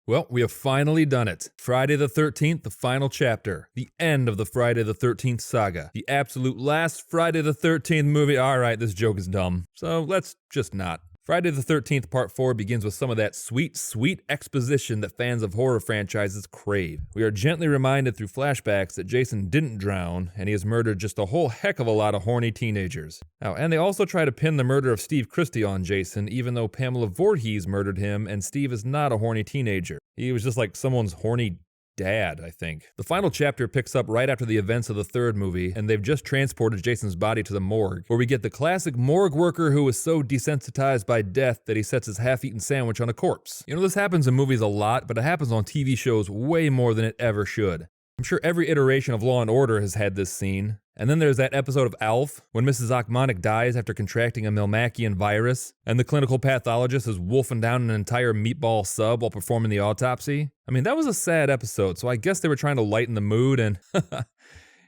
Well, we have finally done it. Friday the 13th, the final chapter. The end of the Friday the 13th saga. The absolute last Friday the 13th movie. Alright, this joke is dumb, so let's just not. Friday the 13th Part 4 begins with some of that sweet, sweet exposition that fans of horror franchises crave. We are gently reminded through flashbacks that Jason didn't drown, and he has murdered just a whole heck of a lot of horny teenagers. Oh, and they also try to pin the murder of Steve Christie on Jason, even though Pamela Voorhees murdered him, and Steve is not a horny teenager. He was just like someone's horny dad, I think. The final chapter picks up right after the events of the third movie, and they've just transported Jason's body to the morgue, where we get the classic morgue worker who is so desensitized by death that he sets his half-eaten sandwich on a corpse. You know, this happens in movies a lot, but it happens on TV shows way more than it ever should. I'm sure every iteration of Law & Order has had this scene. And then there's that episode of Alf, when Mrs. Achmonic dies after contracting a Melmacian virus, and the clinical pathologist is wolfing down an entire meatball sub while performing the autopsy. I mean, that was a sad episode, so I guess they were trying to lighten the mood, and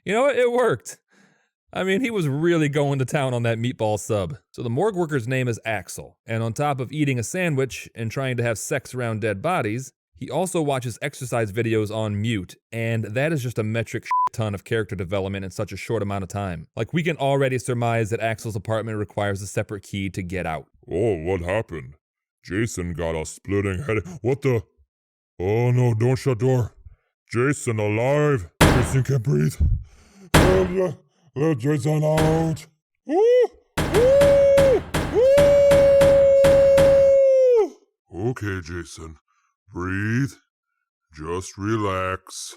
you know what, it worked. I mean, he was really going to town on that meatball sub. So the morgue worker's name is Axel, and on top of eating a sandwich and trying to have sex around dead bodies, he also watches exercise videos on mute, and that is just a metric ton of character development in such a short amount of time. Like, we can already surmise that Axel's apartment requires a separate key to get out. Oh, what happened? Jason got a splitting headache. What the? Oh no, don't shut door. Jason alive. Jason can breathe. Let Jason out. Woo! Woo! Woo! Okay, Jason. Breathe. Just relax.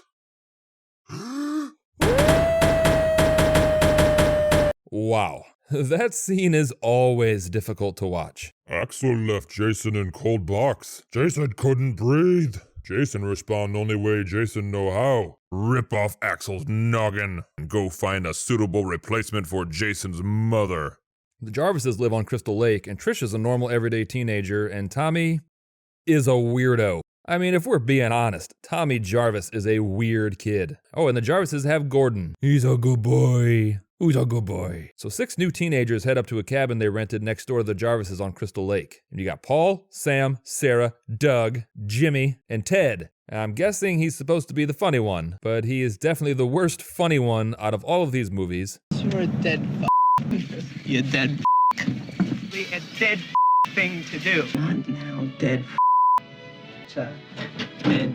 Wow. That scene is always difficult to watch. Axel left Jason in cold box. Jason couldn't breathe. Jason respond only way Jason know how. Rip off Axel's noggin and go find a suitable replacement for Jason's mother. The Jarvises live on Crystal Lake, and Trish is a normal everyday teenager, and Tommy is a weirdo. I mean, if we're being honest, Tommy Jarvis is a weird kid. Oh, and the Jarvises have Gordon. He's a good boy. Who's a good boy? So 6 new teenagers head up to a cabin they rented next door to the Jarvises on Crystal Lake. And you got Paul, Sam, Sarah, Doug, Jimmy, and Ted. I'm guessing he's supposed to be the funny one, but he is definitely the worst funny one out of all of these movies. You're a dead You're dead A dead thing to do. Not now, dead dead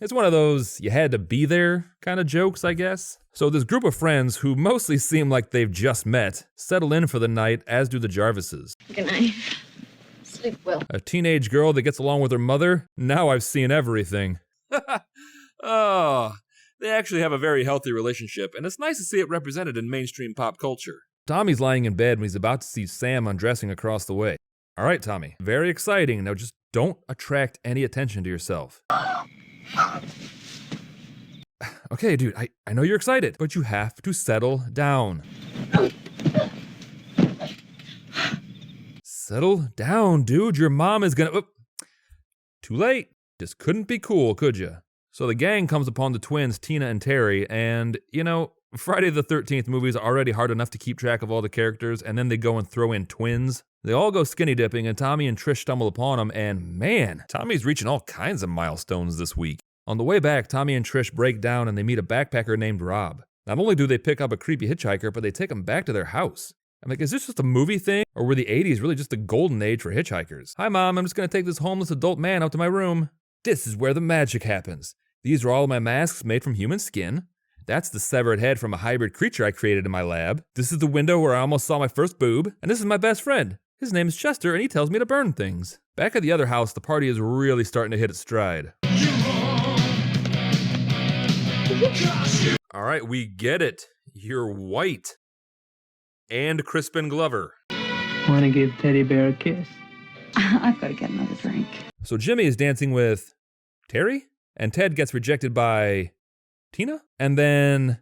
It's one of those you had to be there kind of jokes, I guess. So this group of friends, who mostly seem like they've just met, settle in for the night, as do the Jarvises. Good night. Sleep well. A teenage girl that gets along with her mother? Now I've seen everything. Oh, they actually have a very healthy relationship, and it's nice to see it represented in mainstream pop culture. Tommy's lying in bed when he's about to see Sam undressing across the way. All right, Tommy, very exciting. Now just don't attract any attention to yourself. Okay, dude, I know you're excited, but you have to settle down. Settle down, dude. Your mom is gonna... Oh, too late. Just couldn't be cool, could you? So the gang comes upon the twins, Tina and Terry, and, you know, Friday the 13th movies are already hard enough to keep track of all the characters, and then they go and throw in twins. They all go skinny dipping, and Tommy and Trish stumble upon them, and man, Tommy's reaching all kinds of milestones this week. On the way back, Tommy and Trish break down and they meet a backpacker named Rob. Not only do they pick up a creepy hitchhiker, but they take him back to their house. I'm like, is this just a movie thing? Or were the 80s really just the golden age for hitchhikers? Hi, Mom, I'm just gonna take this homeless adult man out to my room. This is where the magic happens. These are all of my masks made from human skin. That's the severed head from a hybrid creature I created in my lab. This is the window where I almost saw my first boob. And this is my best friend. His name is Chester, and he tells me to burn things. Back at the other house, the party is really starting to hit its stride. All right, we get it. You're white. And Crispin Glover. Want to give Teddy Bear a kiss? I've got to get another drink. So Jimmy is dancing with Terry, and Ted gets rejected by Tina, and then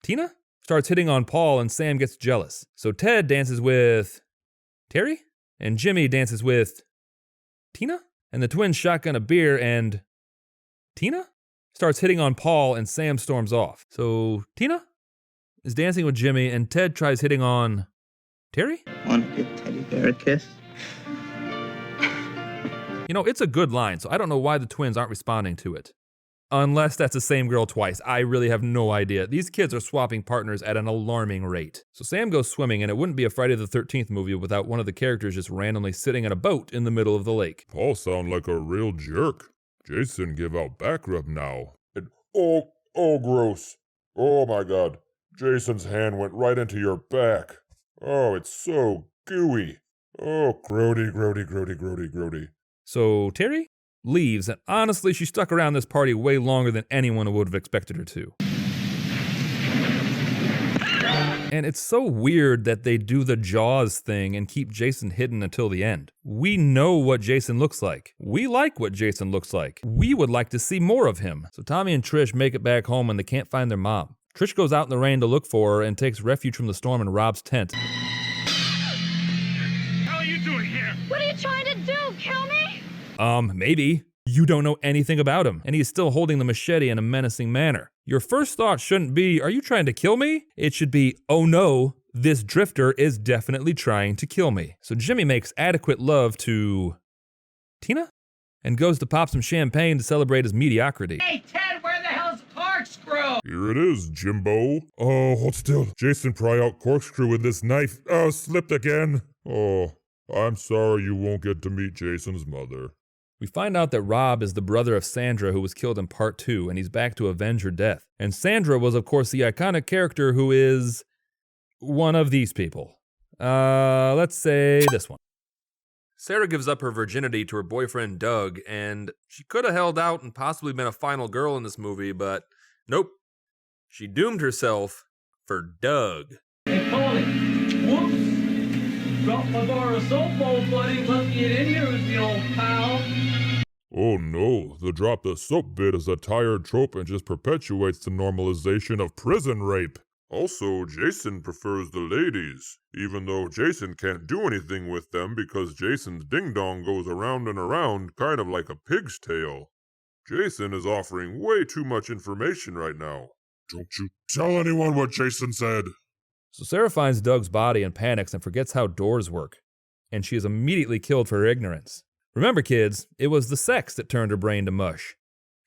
Tina starts hitting on Paul, and Sam gets jealous. So Ted dances with Terry, and Jimmy dances with Tina? And the twins shotgun a beer and Tina starts hitting on Paul and Sam storms off. So Tina is dancing with Jimmy and Ted tries hitting on Terry? Want to give Teddy Bear a kiss? You know, it's a good line, so I don't know why the twins aren't responding to it. Unless that's the same girl twice. I really have no idea. These kids are swapping partners at an alarming rate. So Sam goes swimming, and it wouldn't be a Friday the 13th movie without one of the characters just randomly sitting in a boat in the middle of the lake. Paul sound like a real jerk. Jason give out back rub now. And oh, gross. Oh my god. Jason's hand went right into your back. Oh, it's so gooey. Oh, grody. So Terry leaves, and honestly, she stuck around this party way longer than anyone would have expected her to. And it's so weird that they do the Jaws thing and keep Jason hidden until the end. We know what Jason looks like. We like what Jason looks like. We would like to see more of him. So Tommy and Trish make it back home and they can't find their mom. Trish goes out in the rain to look for her and takes refuge from the storm in Rob's tent. How are you doing here? What are you trying to do? Kill me? Maybe. You don't know anything about him, and he's still holding the machete in a menacing manner. Your first thought shouldn't be, are you trying to kill me? It should be, oh no, this drifter is definitely trying to kill me. So Jimmy makes adequate love to Tina and goes to pop some champagne to celebrate his mediocrity. Hey, Ted, where the hell's the corkscrew? Here it is, Jimbo. Oh, hold still. Jason pry out corkscrew with this knife. Oh, slipped again. Oh, I'm sorry you won't get to meet Jason's mother. We find out that Rob is the brother of Sandra, who was killed in part 2, and he's back to avenge her death. And Sandra was, of course, the iconic character who is one of these people. Let's say this one. Sarah gives up her virginity to her boyfriend, Doug, and she could have held out and possibly been a final girl in this movie, but nope. She doomed herself for Doug. Hey, Paulie. Whoops. Dropped my bar of softball, buddy. Must get in here with the old pal. Oh no, the drop the soap bit is a tired trope and just perpetuates the normalization of prison rape. Also, Jason prefers the ladies, even though Jason can't do anything with them because Jason's ding-dong goes around and around, kind of like a pig's tail. Jason is offering way too much information right now. Don't you tell anyone what Jason said. So Sarah finds Doug's body and panics and forgets how doors work, and she is immediately killed for her ignorance. Remember, kids, it was the sex that turned her brain to mush.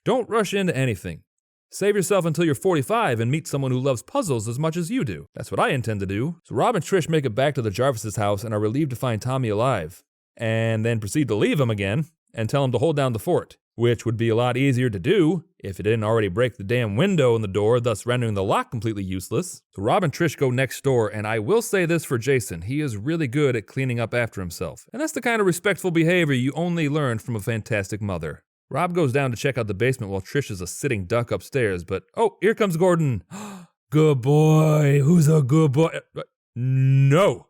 Don't rush into anything. Save yourself until you're 45 and meet someone who loves puzzles as much as you do. That's what I intend to do. So Rob and Trish make it back to the Jarvis' house and are relieved to find Tommy alive, and then proceed to leave him again and tell him to hold down the fort, which would be a lot easier to do if it didn't already break the damn window in the door, thus rendering the lock completely useless. So Rob and Trish go next door, and I will say this for Jason, he is really good at cleaning up after himself. And that's the kind of respectful behavior you only learn from a fantastic mother. Rob goes down to check out the basement while Trish is a sitting duck upstairs, but oh, here comes Gordon. Good boy, who's a good boy? No,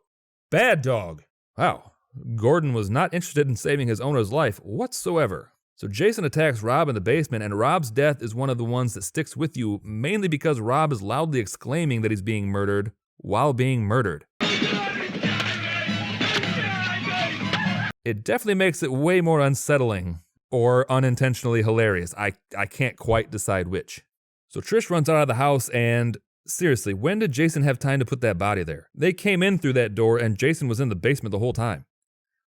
bad dog. Wow, Gordon was not interested in saving his owner's life whatsoever. So Jason attacks Rob in the basement, and Rob's death is one of the ones that sticks with you, mainly because Rob is loudly exclaiming that he's being murdered while being murdered. It definitely makes it way more unsettling, or unintentionally hilarious. I can't quite decide which. So Trish runs out of the house, and seriously, when did Jason have time to put that body there? They came in through that door, and Jason was in the basement the whole time.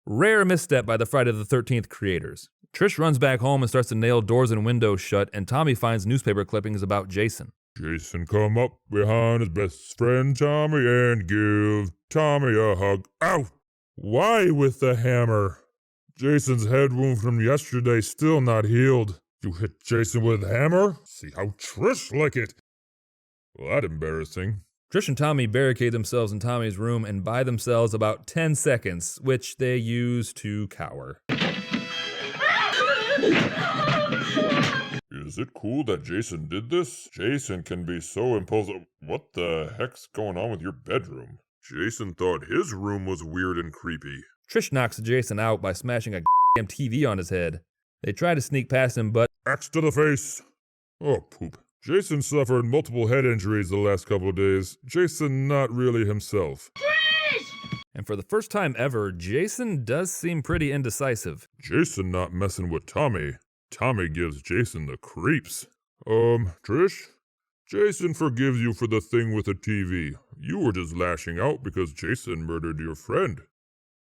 Rare misstep by the Friday the 13th creators. Trish runs back home and starts to nail doors and windows shut, and Tommy finds newspaper clippings about Jason. Jason come up behind his best friend Tommy and give Tommy a hug. Ow! Why with the hammer? Jason's head wound from yesterday still not healed. You hit Jason with a hammer? See how Trish like it. Well, that's embarrassing. Trish and Tommy barricade themselves in Tommy's room and buy themselves about 10 seconds, which they use to cower. Is it cool that Jason did this? Jason can be so impulsive. What the heck's going on with your bedroom? Jason thought his room was weird and creepy. Trish knocks Jason out by smashing a damn TV on his head. They try to sneak past him, but Axe to the face. Oh, poop. Jason suffered multiple head injuries the last couple of days. Jason not really himself. And for the first time ever, Jason does seem pretty indecisive. Jason not messing with Tommy. Tommy gives Jason the creeps. Trish? Jason forgives you for the thing with the TV. You were just lashing out because Jason murdered your friend.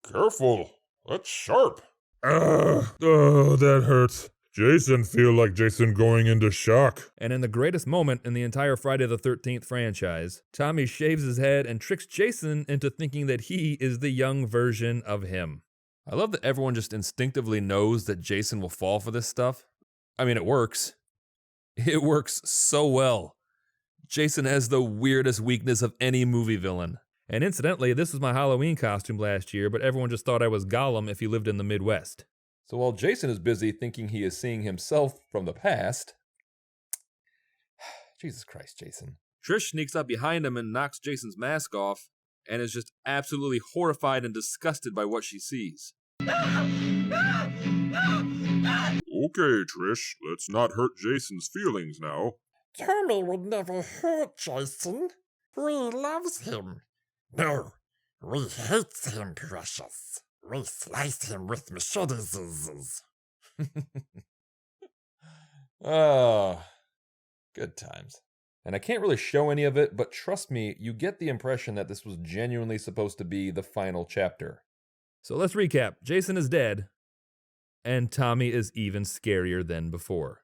Careful. That's sharp. Oh, that hurts. Jason feel like Jason going into shock. And in the greatest moment in the entire Friday the 13th franchise, Tommy shaves his head and tricks Jason into thinking that he is the young version of him. I love that everyone just instinctively knows that Jason will fall for this stuff. I mean, it works. It works so well. Jason has the weirdest weakness of any movie villain. And incidentally, this was my Halloween costume last year, but everyone just thought I was Gollum if he lived in the Midwest. So while Jason is busy thinking he is seeing himself from the past... Jesus Christ, Jason. Trish sneaks up behind him and knocks Jason's mask off, and is just absolutely horrified and disgusted by what she sees. Okay, Trish, let's not hurt Jason's feelings now. Tommy would never hurt Jason. We loves him. No, we hates him, precious. We slice him with machetes. Oh, good times. And I can't really show any of it, but trust me, you get the impression that this was genuinely supposed to be the final chapter. So let's recap. Jason is dead, and Tommy is even scarier than before.